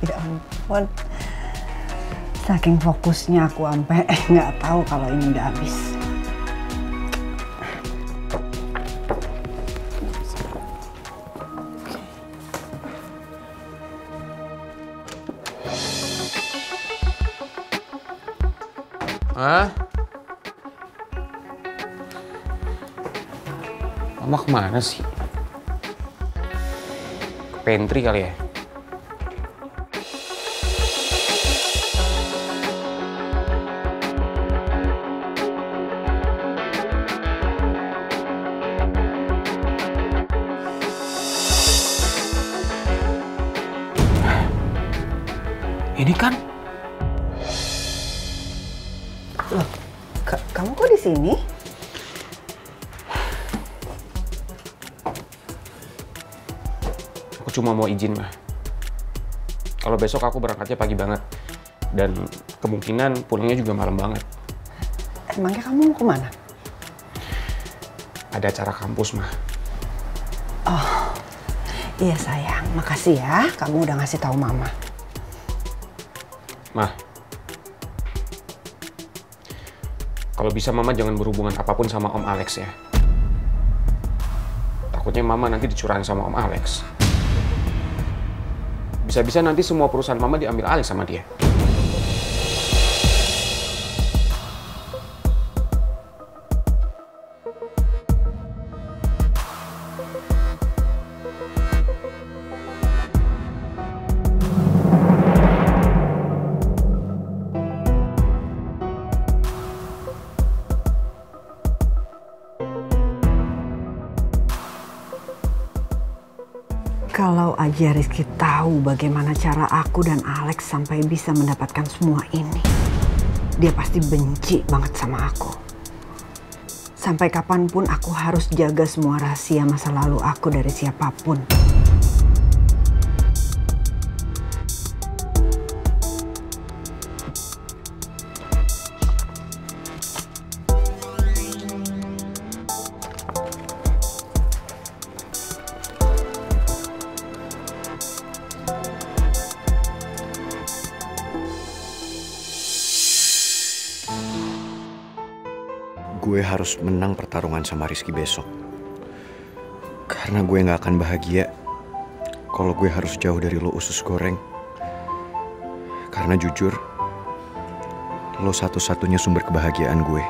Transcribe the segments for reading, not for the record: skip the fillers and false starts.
Ya ampun. Saking fokusnya aku sampai nggak tahu kalau ini udah habis. Hah? Mama kemana sih? Ke pantry kali ya? Ini kan? Loh, kamu kok di sini? Aku cuma mau izin, mah. Kalau besok aku berangkatnya pagi banget. Dan kemungkinan pulangnya juga malam banget. Emangnya kamu mau kemana? Ada acara kampus, mah. Oh, iya sayang. Makasih ya, kamu udah ngasih tahu Mama. Mah, kalau bisa Mama jangan berhubungan apapun sama Om Alex ya. Takutnya Mama nanti dicurangi sama Om Alex. Bisa-bisa nanti semua perusahaan Mama diambil alih sama dia. Kalau aja Rizky tahu bagaimana cara aku dan Alex sampai bisa mendapatkan semua ini, dia pasti benci banget sama aku. Sampai kapanpun aku harus jaga semua rahasia masa lalu aku dari siapapun. Gue harus menang pertarungan sama Rizky besok. Karena gue gak akan bahagia kalau gue harus jauh dari lo usus goreng. Karena jujur, lo satu-satunya sumber kebahagiaan gue.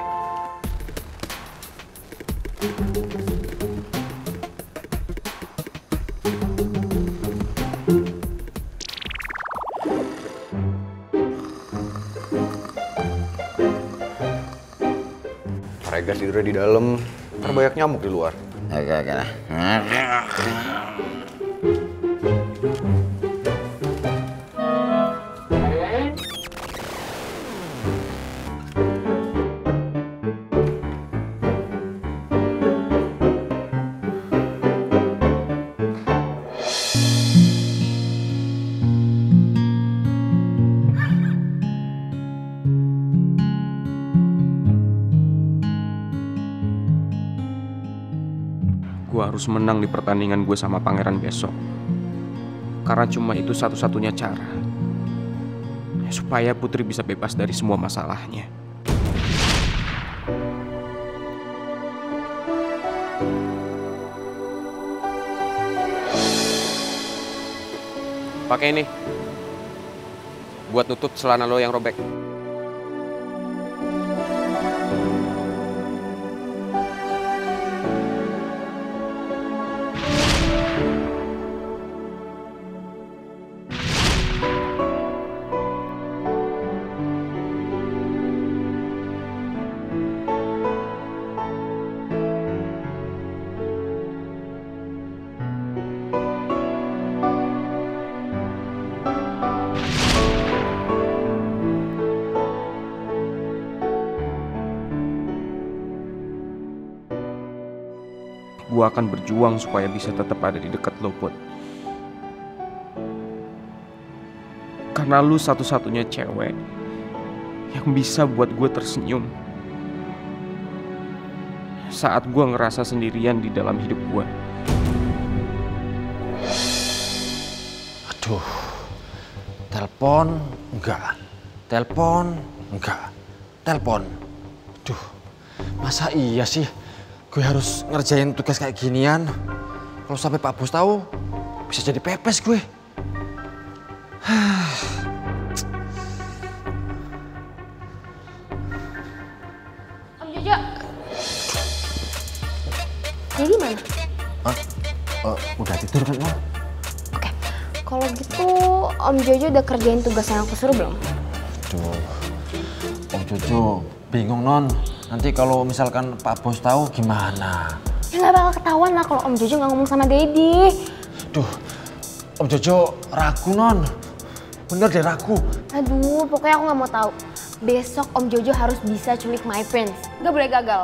Regas tidurnya di dalam, ntar banyak nyamuk di luar. Oke lah. Gue harus menang di pertandingan gue sama pangeran besok. Karena cuma itu satu-satunya cara supaya Putri bisa bebas dari semua masalahnya. Pakai ini buat nutup celana lo yang robek. Gue akan berjuang supaya bisa tetap ada di dekat lo, Put. Karena lu satu-satunya cewek yang bisa buat gue tersenyum saat gue ngerasa sendirian di dalam hidup gue. Aduh, Telepon, enggak. Telepon, enggak. Telepon. Duh, masa iya sih gue harus ngerjain tugas kayak ginian? Kalau sampai Pak Bos tahu, bisa jadi pepes gue. Om Jojo. Jadi gimana? Hah? Udah tidur kan, Om? Oke, kalau gitu Om Jojo udah kerjain tugas yang aku suruh belum? Aduh, Om Jojo bingung, Non. Nanti kalau misalkan Pak Bos tahu gimana? Ya nggak bakal ketahuan lah kalau Om Jojo nggak ngomong sama Dedi. Duh, Om Jojo ragu, Non. Bener deh ragu. Aduh, pokoknya aku nggak mau tahu. Besok Om Jojo harus bisa culik my prince. Nggak boleh gagal.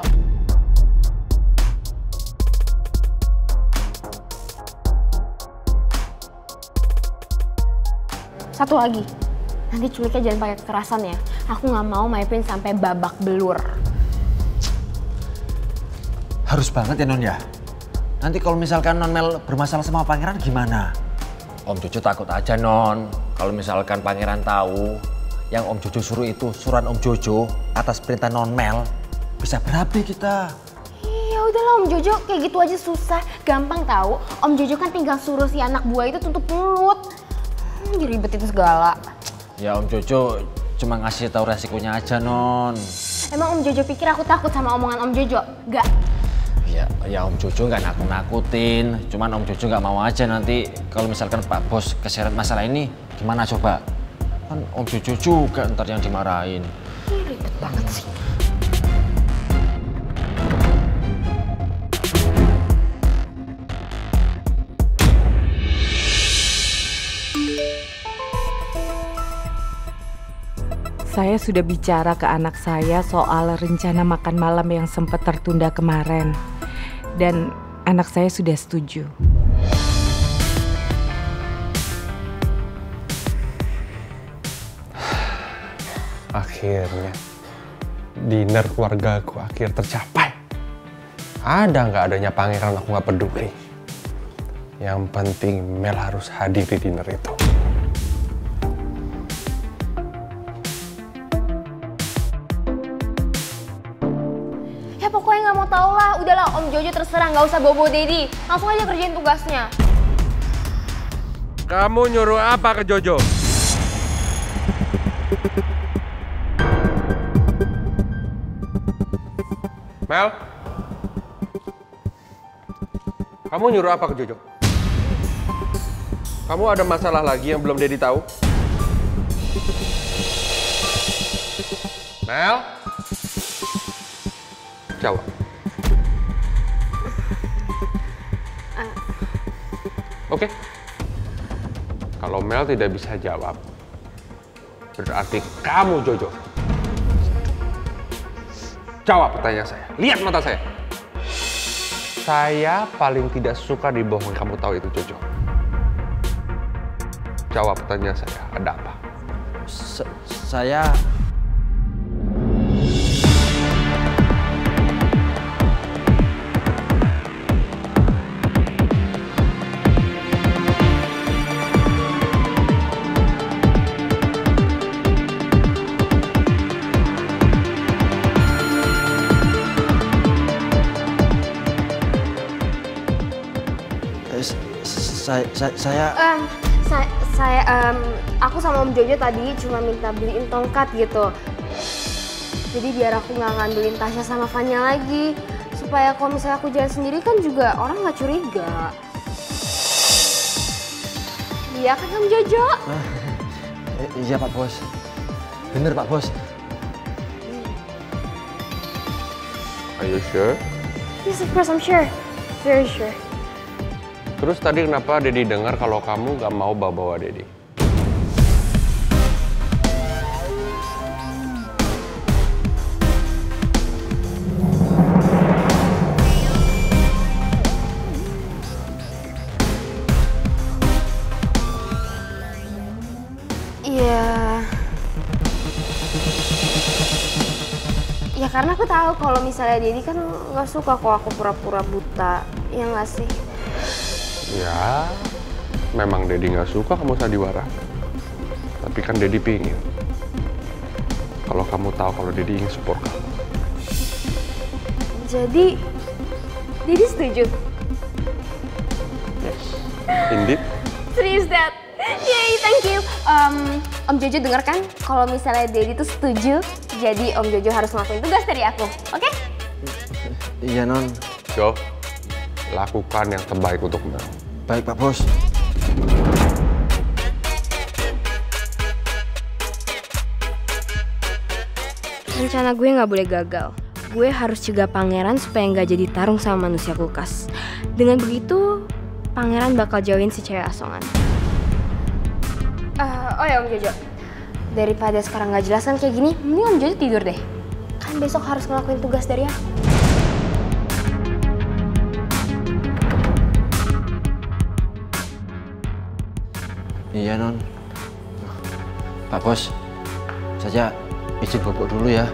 Satu lagi, nanti culiknya jangan pakai kekerasan ya. Aku nggak mau my prince sampai babak belur. Harus banget ya, Non ya. Nanti kalau misalkan Non Mel bermasalah sama pangeran gimana? Om Jojo takut aja, Non. Kalau misalkan pangeran tahu yang Om Jojo suruh itu suruhan Om Jojo atas perintah Non Mel, bisa berabe kita. Ya udahlah Om Jojo, kayak gitu aja susah. Gampang tahu. Om Jojo kan tinggal suruh si anak buah itu tutup mulut. Diribetin segala. Ya Om Jojo cuma ngasih tahu resikonya aja, Non. Emang Om Jojo pikir aku takut sama omongan Om Jojo? Gak. Ya Om Jojo nggak nakut-nakutin. Cuman Om Jojo nggak mau aja nanti kalau misalkan Pak Bos keseret masalah ini gimana coba? Kan Om Jojo juga ntar yang dimarahin. Ribet banget sih. Saya sudah bicara ke anak saya soal rencana makan malam yang sempat tertunda kemarin. Dan anak saya sudah setuju. Akhirnya, dinner keluargaku akhir tercapai. Ada nggak adanya pangeran aku nggak peduli. Yang penting Mel harus hadir di dinner itu. Ya pokoknya nggak mau tau lah. Udahlah Om Jojo terserah, nggak usah bobo Dedi. Langsung aja kerjain tugasnya. Kamu nyuruh apa ke Jojo? Mel? Kamu nyuruh apa ke Jojo? Kamu ada masalah lagi yang belum Dedi tahu? Mel? Jawab. Oke. Kalau Mel tidak bisa jawab, berarti kamu Jojo. Jawab pertanyaan saya. Lihat mata saya. Saya paling tidak suka dibohong. Kamu tahu itu, Jojo. Jawab pertanyaan saya. Ada apa? Saya... Aku sama Om Jojo tadi cuma minta beliin tongkat gitu. Jadi biar aku nggak ngandelin Tasya sama Fanya lagi. Supaya kalau misalnya aku jalan sendiri kan juga orang nggak curiga. Iya kan Om Jojo? Iya Pak Bos. Bener Pak Bos. Are you sure? Yes, of course I'm sure. Very sure. Terus tadi kenapa Dedi dengar kalau kamu gak mau bawa-bawa Dedi? Iya. Ya karena aku tahu kalau misalnya Dedi kan nggak suka kalau aku pura-pura buta. Ya nggak sih? Ya, memang Dedi nggak suka kamu sandiwara. Tapi Tapi kan Daddy pingin kalau kamu tahu kalau Daddy ingin support kamu. Jadi, Daddy setuju? Yes, indeed. Serius, Dad? Yay, thank you. Om Jojo denger kan kalau misalnya Daddy tuh setuju, jadi Om Jojo harus ngelakuin tugas dari aku, oke? Iya, Non. Jo, lakukan yang terbaik untuk Mel. Baik, Pak Bos. Rencana gue nggak boleh gagal. Gue harus cegah pangeran supaya nggak jadi tarung sama manusia kulkas. Dengan begitu, pangeran bakal jauhin si cewek asongan. Oh ya Om Jojo, daripada sekarang nggak jelas kan kayak gini, mending Om Jojo tidur deh. Kan besok harus ngelakuin tugas dari aku. Iya, Non. Pak Bos, saja izin bobok dulu ya.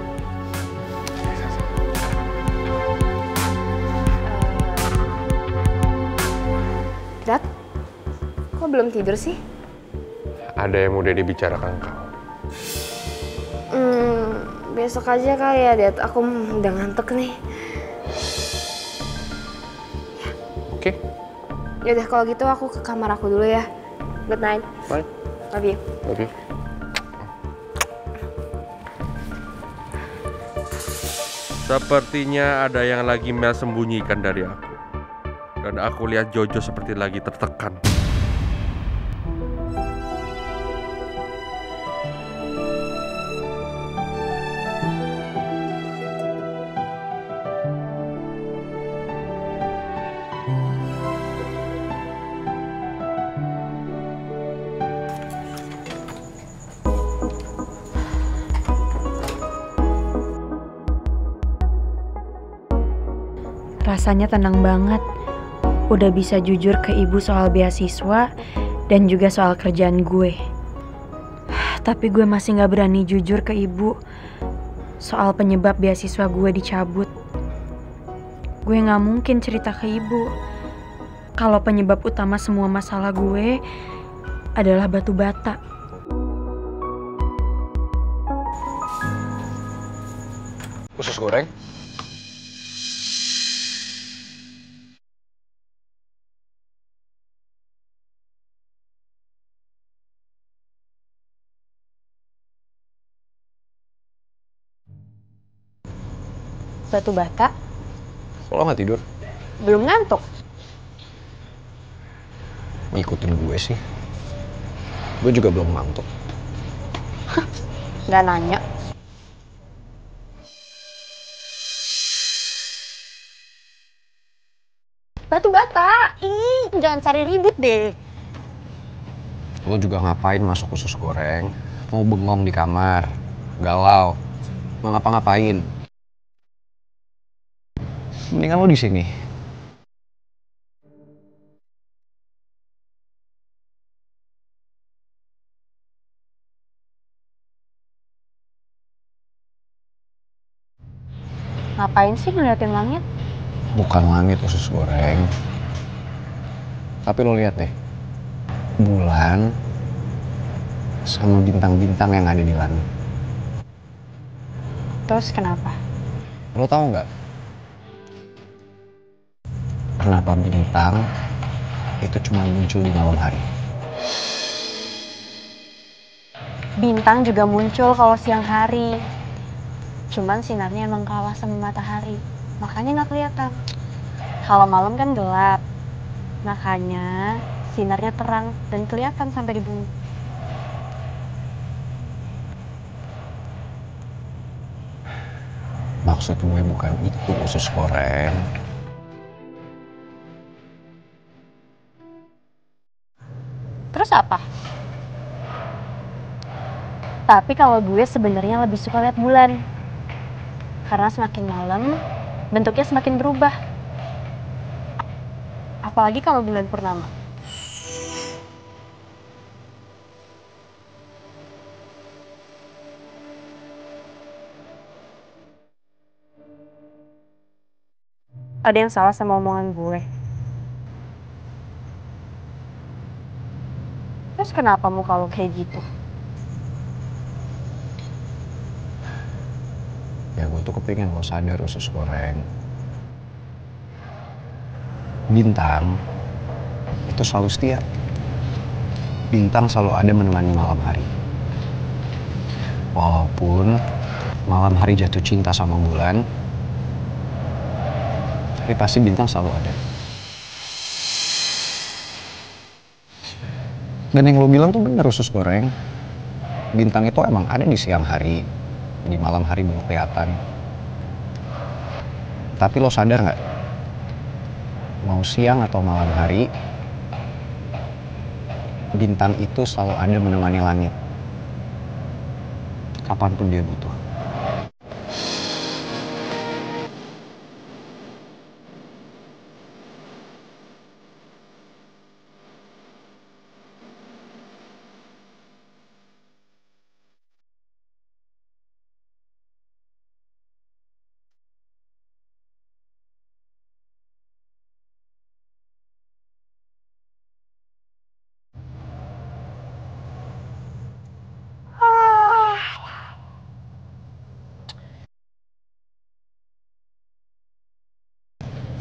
Dad, kok belum tidur sih? Ada yang mau Daddy bicarakan ke kamu. Besok aja kali ya, Dad. Aku udah ngantuk nih. Oke? Yaudah kalau gitu aku ke kamar aku dulu ya. Good night. Bye. Love you. Love you. Sepertinya ada yang lagi Mel sembunyikan dari aku. Dan aku lihat Jojo seperti lagi tertekan. Rasanya tenang banget. Udah bisa jujur ke ibu soal beasiswa dan juga soal kerjaan gue. Tapi gue masih gak berani jujur ke ibu soal penyebab beasiswa gue dicabut. Gue gak mungkin cerita ke ibu kalau penyebab utama semua masalah gue adalah batu bata. Usus goreng? Batu bata? Kok lo nggak tidur? Belum ngantuk. Ngikutin gue sih. Gue juga belum ngantuk. Gak nanya. Batu bata? Jangan cari ribut deh. Lo juga ngapain masuk usus goreng? Mau bengong di kamar, galau, mau ngapa-ngapain? Mendingan lo di sini. Ngapain sih ngeliatin langit? Bukan langit usus goreng. Tapi lo lihat deh, bulan sama bintang-bintang yang ada di langit. Terus kenapa? Lo tahu nggak? Kenapa bintang itu cuma muncul di malam hari? Bintang juga muncul kalau siang hari. Cuman sinarnya emang kalah sama matahari. Makanya nggak kelihatan. Kalau malam kan gelap. Makanya sinarnya terang dan kelihatan sampai di bumi. Maksud gue bukan itu usus goreng. Terus apa? Tapi kalau gue sebenarnya lebih suka lihat bulan. Karena semakin malam, bentuknya semakin berubah. Apalagi kalau bulan purnama. Ada yang salah sama omongan gue. Terus kenapa muka lo kayak gitu? tuh kepingin lo sadar usus goreng. Bintang itu selalu setia. Bintang selalu ada menemani malam hari. Walaupun malam hari jatuh cinta sama bulan, tapi pasti bintang selalu ada. Dan yang lo bilang tuh bener usus goreng. Bintang itu emang ada di siang hari, di malam hari belum kelihatan. Tapi lo sadar nggak? Mau siang atau malam hari, bintang itu selalu ada menemani langit. Kapanpun dia butuh.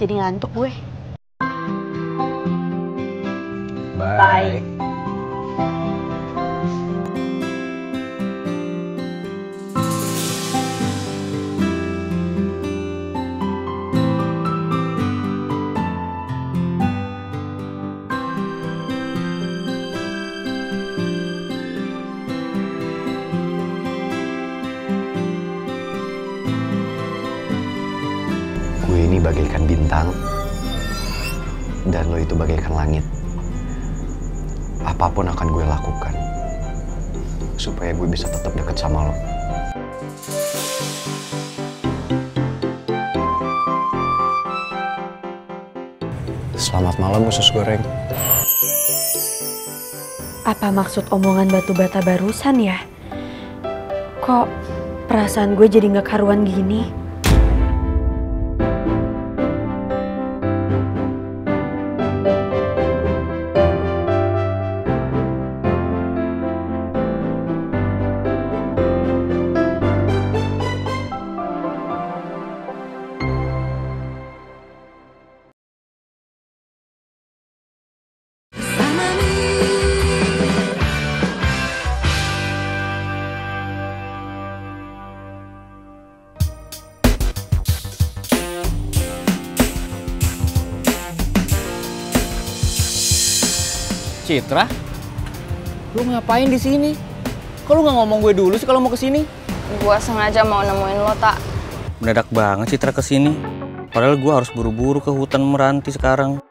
Jadi ngantuk gue. Bye. Gue ini bagaikan bintang, dan lo itu bagaikan langit. Apapun akan gue lakukan, supaya gue bisa tetap deket sama lo. Selamat malam, usus goreng. Apa maksud omongan batu bata barusan ya? Kok perasaan gue jadi gak karuan gini? Citra, lu ngapain di sini? Kok lu nggak ngomong gue dulu sih kalau mau kesini? Gua sengaja mau nemuin lo, Tak. Mendadak banget Citra kesini. Padahal gue harus buru-buru ke hutan Meranti sekarang.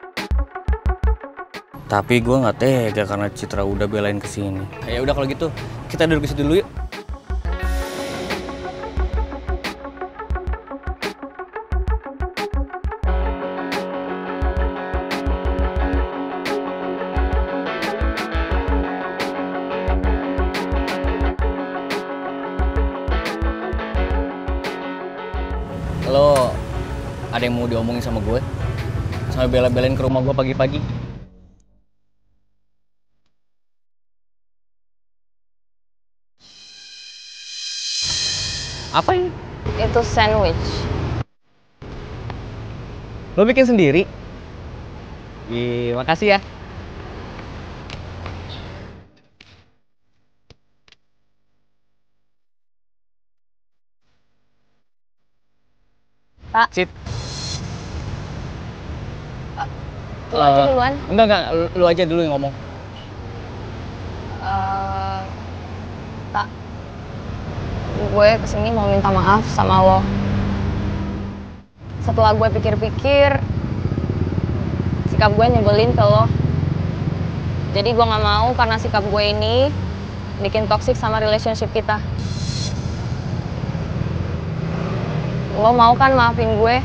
Tapi gue nggak tega karena Citra udah belain kesini. Ya udah kalau gitu, kita duduk di situ dulu yuk. Lo ada yang mau diomongin sama gue? Sampai bela-belain ke rumah gue pagi-pagi. Apa ini? Itu sandwich. Lo bikin sendiri? Ih, makasih ya. Pak. Cit. Lu aja duluan. Enggak, lu aja dulu yang ngomong. Tak. Gue kesini mau minta maaf sama lo. Setelah gue pikir-pikir, sikap gue nyebelin ke lo. Jadi gue gak mau karena sikap gue ini bikin toksik sama relationship kita. Lo mau kan maafin gue?